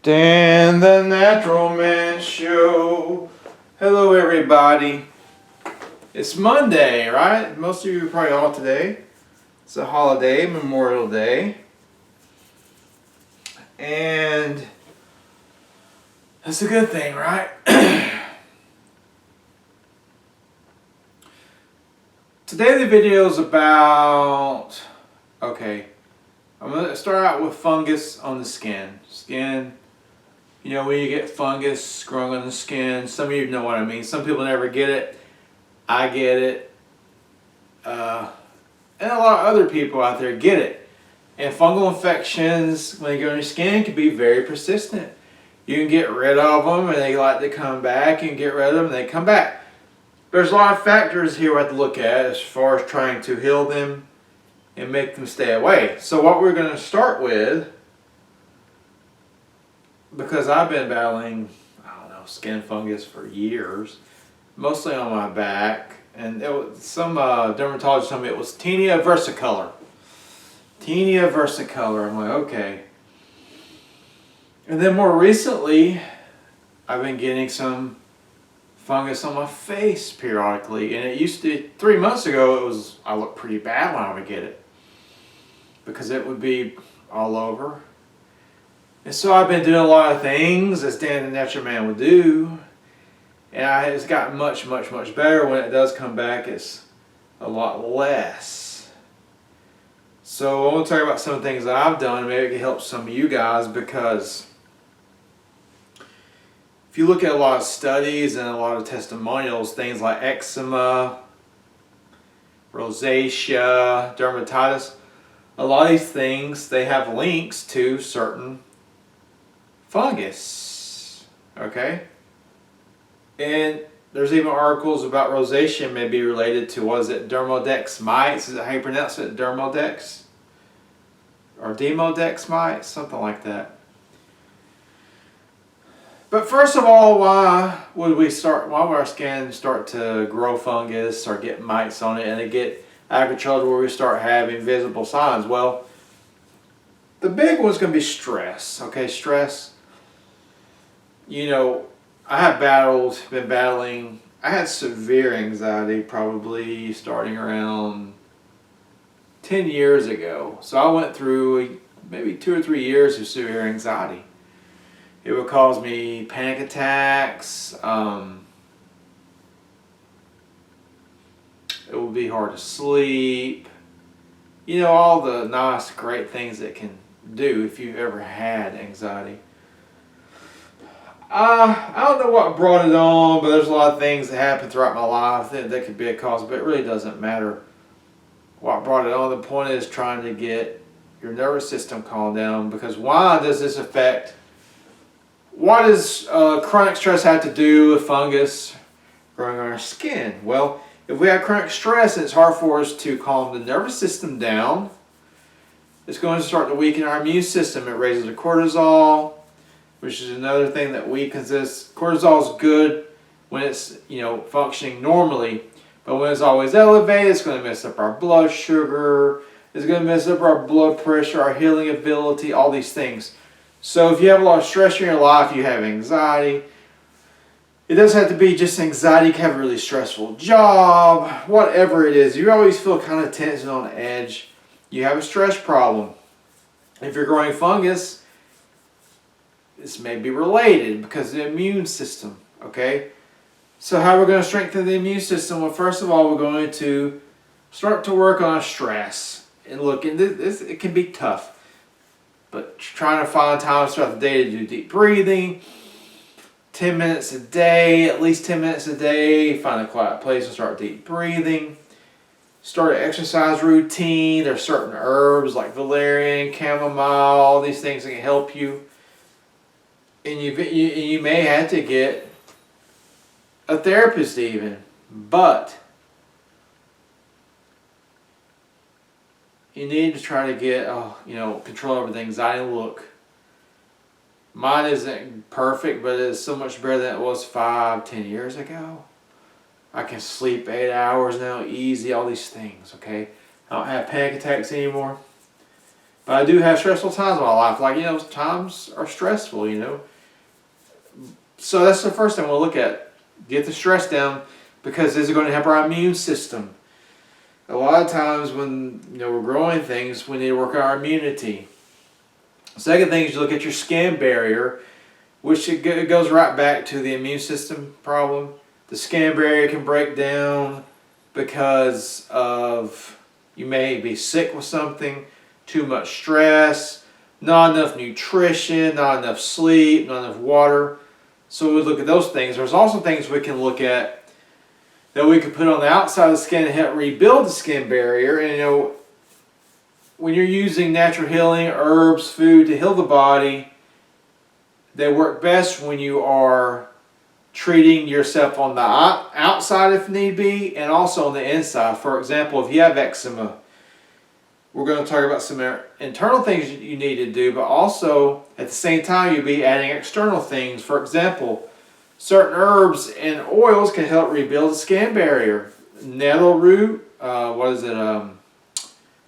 Dan the Natural Man Show. Hello everybody. It's Monday, right? Most of you are probably off today. It's a holiday, Memorial Day. And that's a good thing, right? Today the video is about, I'm going to start out with fungus on the skin. You know, when you get fungus growing on the skin, some of you know what I mean. Some people never get it. I get it. And a lot of other people out there get it. And fungal infections, when they go on your skin, can be very persistent. You can get rid of them and they like to come back. You can get rid of them and they come back. There's a lot of factors here we have to look at as far as trying to heal them and make them stay away. So what we're going to start with, because I've been battling, skin fungus for years, mostly on my back, and some dermatologist told me it was Tinea versicolor. Tinea versicolor. I'm like, okay. And then more recently, I've been getting some fungus on my face periodically, and it used to, 3 months ago, I looked pretty bad when I would get it because it would be all over. And so I've been doing a lot of things as Dan the Natural Man would do, and it's gotten much, much, much better. When it does come back, it's a lot less. So I want to talk about some of the things that I've done, and maybe it can help some of you guys, because if you look at a lot of studies and a lot of testimonials, things like eczema, rosacea, dermatitis, a lot of these things, they have links to certain fungus, okay? And there's even articles about rosacea may be related to, what is it, Dermodex mites? Is that how you pronounce it? Dermodex? Or Demodex mites? Something like that. But first of all, why would our skin start to grow fungus or get mites on it and it get out of control to where we start having visible signs? Well, the big one's going to be stress, okay? Stress. You know, I had severe anxiety probably starting around 10 years ago. So I went through maybe 2 or 3 years of severe anxiety. It would cause me panic attacks. It would be hard to sleep. You know, all the nice, great things it can do if you've ever had anxiety. I don't know what brought it on, but there's a lot of things that happen throughout my life that could be a cause, but it really doesn't matter what brought it on. The point is trying to get your nervous system calmed down, because why does this affect? What does chronic stress have to do with fungus growing on our skin? Well, if we have chronic stress and it's hard for us to calm the nervous system down, it's going to start to weaken our immune system. It raises the cortisol, which is another thing that weakens this. Cortisol is good when it's, functioning normally, but when it's always elevated, it's going to mess up our blood sugar, it's going to mess up our blood pressure, our healing ability, all these things. So if you have a lot of stress in your life, you have anxiety. It doesn't have to be just anxiety. You can have a really stressful job, whatever it is. You always feel kind of tense and on edge. You have a stress problem. If you're growing fungus, this may be related because of the immune system, okay? So how we're going to strengthen the immune system? Well, first of all, we're going to start to work on stress. And look, it can be tough, but trying to find time throughout the day to do deep breathing, 10 minutes a day, at least 10 minutes a day, find a quiet place and start deep breathing. Start an exercise routine. There's certain herbs like valerian, chamomile, all these things that can help you. And you may have to get a therapist even, but you need to try to get control over the anxiety. Look, mine isn't perfect, but it's so much better than it was 5-10 years ago. I can sleep 8 hours now, easy, all these things, okay? I don't have panic attacks anymore. But I do have stressful times in my life. Like, times are stressful, So that's the first thing we'll look at. Get the stress down, because this is going to help our immune system. A lot of times when we're growing things, we need to work on our immunity. Second thing is you look at your skin barrier, which it goes right back to the immune system problem. The skin barrier can break down because of you may be sick with something, too much stress, not enough nutrition, not enough sleep, not enough water. So we look at those things. There's also things we can look at that we can put on the outside of the skin to help rebuild the skin barrier. And when you're using natural healing, herbs, food to heal the body, they work best when you are treating yourself on the outside if need be, and also on the inside. For example, if you have eczema, we're going to talk about some internal things you need to do, but also at the same time you'll be adding external things. For example, certain herbs and oils can help rebuild the skin barrier. Nettle root,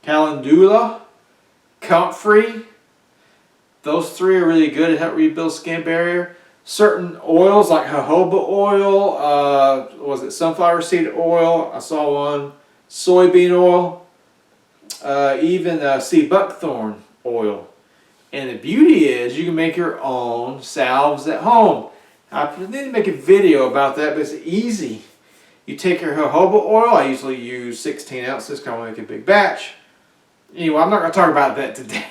calendula, comfrey. Those three are really good at help rebuild skin barrier. Certain oils like jojoba oil, sunflower seed oil, I saw one, soybean oil, even sea buckthorn oil. And the beauty is you can make your own salves at home. I need to make a video about that, but it's easy. You take your jojoba oil. I usually use 16 ounces because I want to make a big batch. Anyway, I'm not going to talk about that today.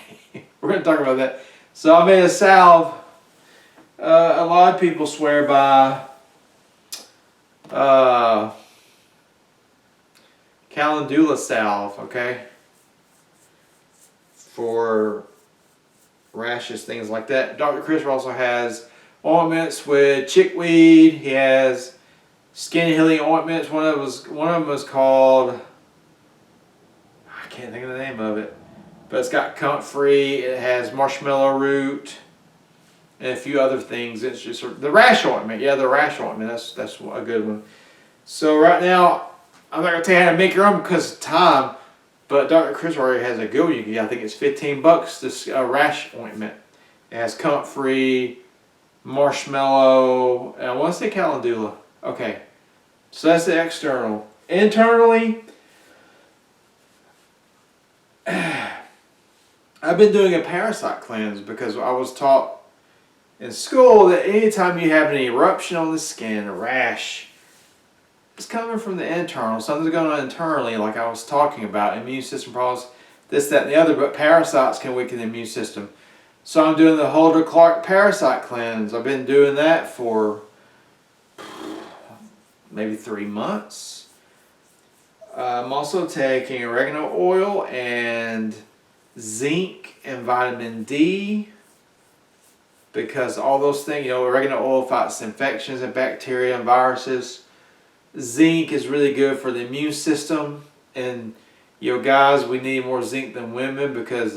We're going to talk about that. So I made a salve. A lot of people swear by calendula salve, okay, for rashes, things like that. Dr. Chris also has ointments with chickweed. He has skin healing ointments. One of them was called, I can't think of the name of it, but it's got comfrey. It has marshmallow root and a few other things. It's just the rash ointment. Yeah, the rash ointment. That's a good one. So right now, I'm not gonna tell you how to make your own because of time, but Dr. Chris already has a good one. I think it's $15. This rash ointment. It has comfrey, marshmallow, and I want to say calendula. Okay, so that's the external. Internally, I've been doing a parasite cleanse because I was taught in school that anytime you have an eruption on the skin, a rash, it's coming from the internal. Something's going on internally, like I was talking about, immune system problems, this, that, and the other, but parasites can weaken the immune system. So I'm doing the Holder Clark parasite cleanse. I've been doing that for maybe 3 months. I'm also taking oregano oil and zinc and vitamin D, because all those things, oregano oil fights infections and bacteria and viruses. Zinc is really good for the immune system, and guys, we need more zinc than women because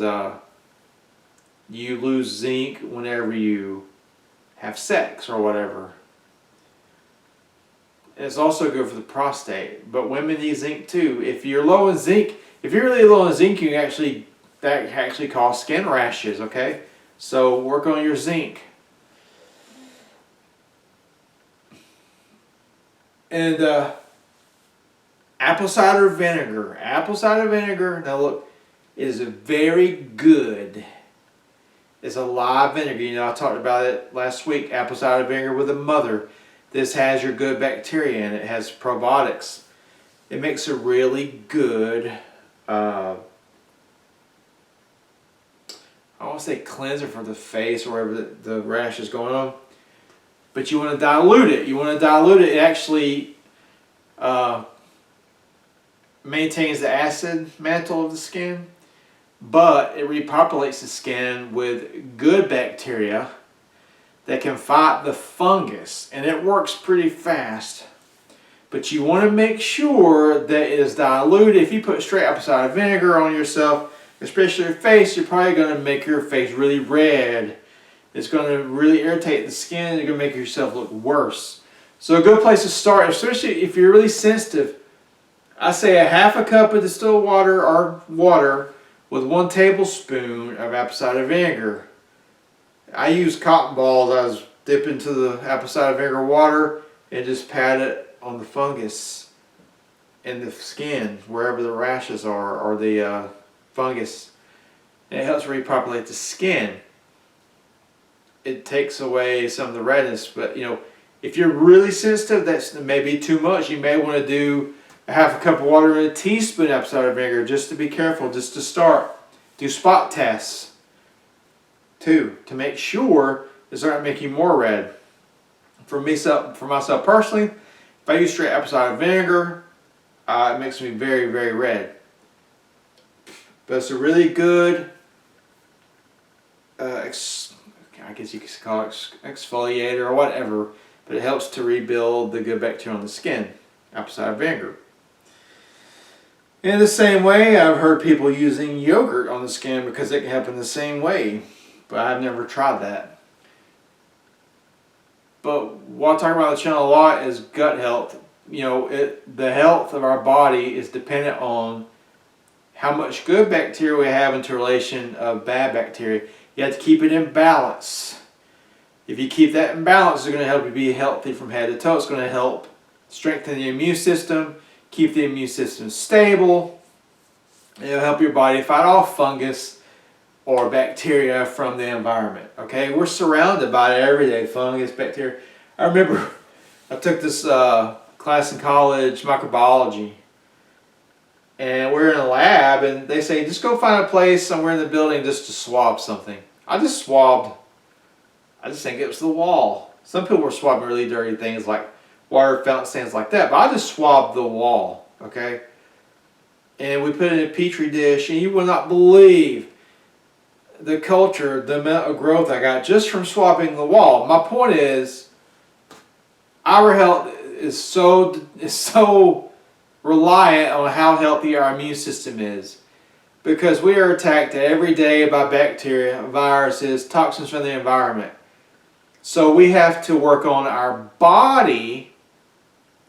you lose zinc whenever you have sex or whatever. And it's also good for the prostate, but women need zinc too. If you're low in zinc, if you're really low in zinc, that actually cause skin rashes. Okay, so work on your zinc. And apple cider vinegar. Apple cider vinegar, now look, it is very good. It's a live vinegar. I talked about it last week. Apple cider vinegar with a mother. This has your good bacteria in it. It has probiotics. It makes a really good, I want to say cleanser for the face or wherever the rash is going on. But you want to dilute it. It actually maintains the acid mantle of the skin, but it repopulates the skin with good bacteria that can fight the fungus, and it works pretty fast. But you want to make sure that it is diluted. If you put straight apple cider vinegar on yourself, especially your face, you're probably going to make your face really red. It's going to really irritate the skin. You're going to make yourself look worse. So a good place to start, especially if you're really sensitive, I say a half a cup of distilled water or water with 1 tablespoon of apple cider vinegar. I use cotton balls. I was dip into the apple cider vinegar water and just pat it on the fungus in the skin, wherever the rashes are, or the fungus. And it helps repopulate the skin. It takes away some of the redness, but you know, if you're really sensitive, that's maybe too much. You may want to do a half a cup of water and a teaspoon of apple cider vinegar, just to be careful, just to start. Do spot tests too, to make sure it's not going to make you more red. For myself personally, if I use straight apple cider vinegar, it makes me very, very red. But it's a really good, I guess you could call it exfoliator or whatever, but it helps to rebuild the good bacteria on the skin, apple cider vinegar. In the same way, I've heard people using yogurt on the skin because it can help in the same way, but I've never tried that. But what I talk about on the channel a lot is gut health. You know, the health of our body is dependent on how much good bacteria we have into relation of bad bacteria. You have to keep it in balance. If you keep that in balance, it's going to help you be healthy from head to toe. It's going to help strengthen the immune system, keep the immune system stable. It'll help your body fight off fungus or bacteria from the environment. Okay, we're surrounded by it every day, fungus, bacteria. I remember I took this class in college, microbiology, and we're in a lab, and they say just go find a place somewhere in the building just to swab something. I just swabbed. I just think it was the wall. Some people were swabbing really dirty things like water fountain stands like that, but I just swabbed the wall. Okay, and we put it in a petri dish, and you will not believe the culture, the amount of growth I got just from swabbing the wall. My point is, our health is so reliant on how healthy our immune system is, because we are attacked every day by bacteria, viruses, toxins from the environment. So we have to work on our body's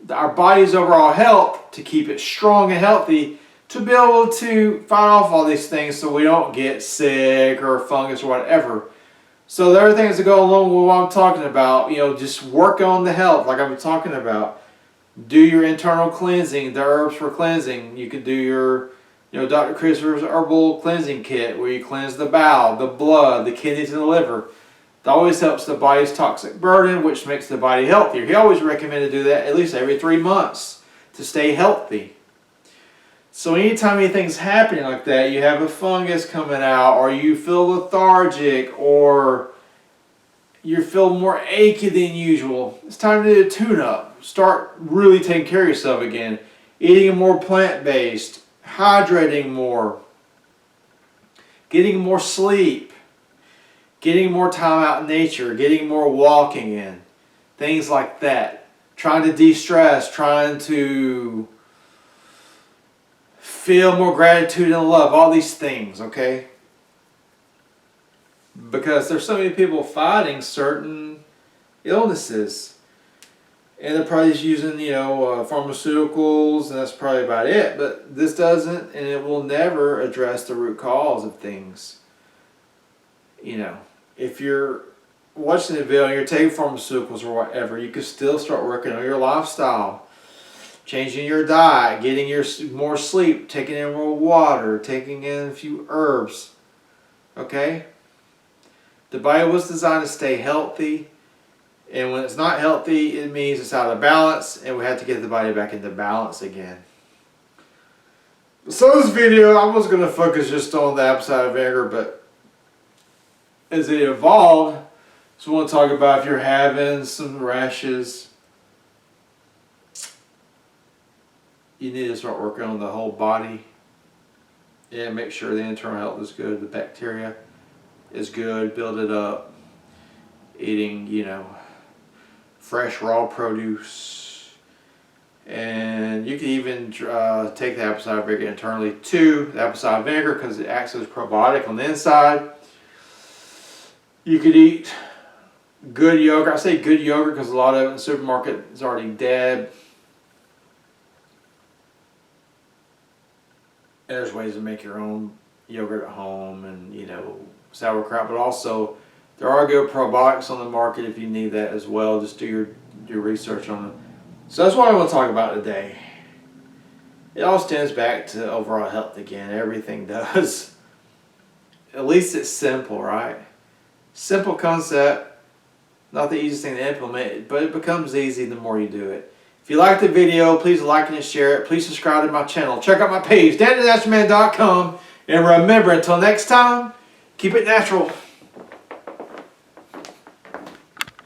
overall health to keep it strong and healthy, to be able to fight off all these things so we don't get sick or fungus or whatever. So there are things that go along with what I'm talking about. You know, just work on the health like I've been talking about. Do your internal cleansing, the herbs for cleansing. You can do your, Dr. Christopher's herbal cleansing kit where you cleanse the bowel, the blood, the kidneys, and the liver. That always helps the body's toxic burden, which makes the body healthier. He always recommended to do that at least every 3 months to stay healthy. So anytime anything's happening like that, you have a fungus coming out, or you feel lethargic, or you feel more achy than usual, it's time to do a tune-up. Start really taking care of yourself again. Eating more plant-based, hydrating more, getting more sleep, getting more time out in nature, getting more walking in, things like that. Trying to de-stress, trying to feel more gratitude and love, all these things, okay? Because there's so many people fighting certain illnesses, and they're probably just using, pharmaceuticals, and that's probably about it. But this doesn't, and it will never address the root cause of things. If you're watching the video and you're taking pharmaceuticals or whatever, you can still start working on your lifestyle. Changing your diet, getting more sleep, taking in more water, taking in a few herbs. Okay? The body was designed to stay healthy, and when it's not healthy, it means it's out of balance, and we have to get the body back into balance again. So this video, I was going to focus just on the apple cider vinegar, but as it evolved, so I want to talk about if you're having some rashes, you need to start working on the whole body and make sure the internal health is good, the bacteria is good, build it up. Eating, fresh raw produce. And you can even take the apple cider vinegar internally to the apple cider vinegar because it acts as a probiotic on the inside. You could eat good yogurt. I say good yogurt because a lot of it in the supermarket is already dead. And there's ways to make your own yogurt at home and, you know, sauerkraut, but also there are good probiotics on the market if you need that as well. Just do your research on them. So that's what I want to talk about today. It all stems back to overall health again. Everything does. At least it's simple, right? Simple concept, not the easiest thing to implement, but it becomes easy the more you do it. If you like the video, please like and share it. Please subscribe to my channel. Check out my page, DannyTheNaturalMan.com. And remember, until next time, keep it natural.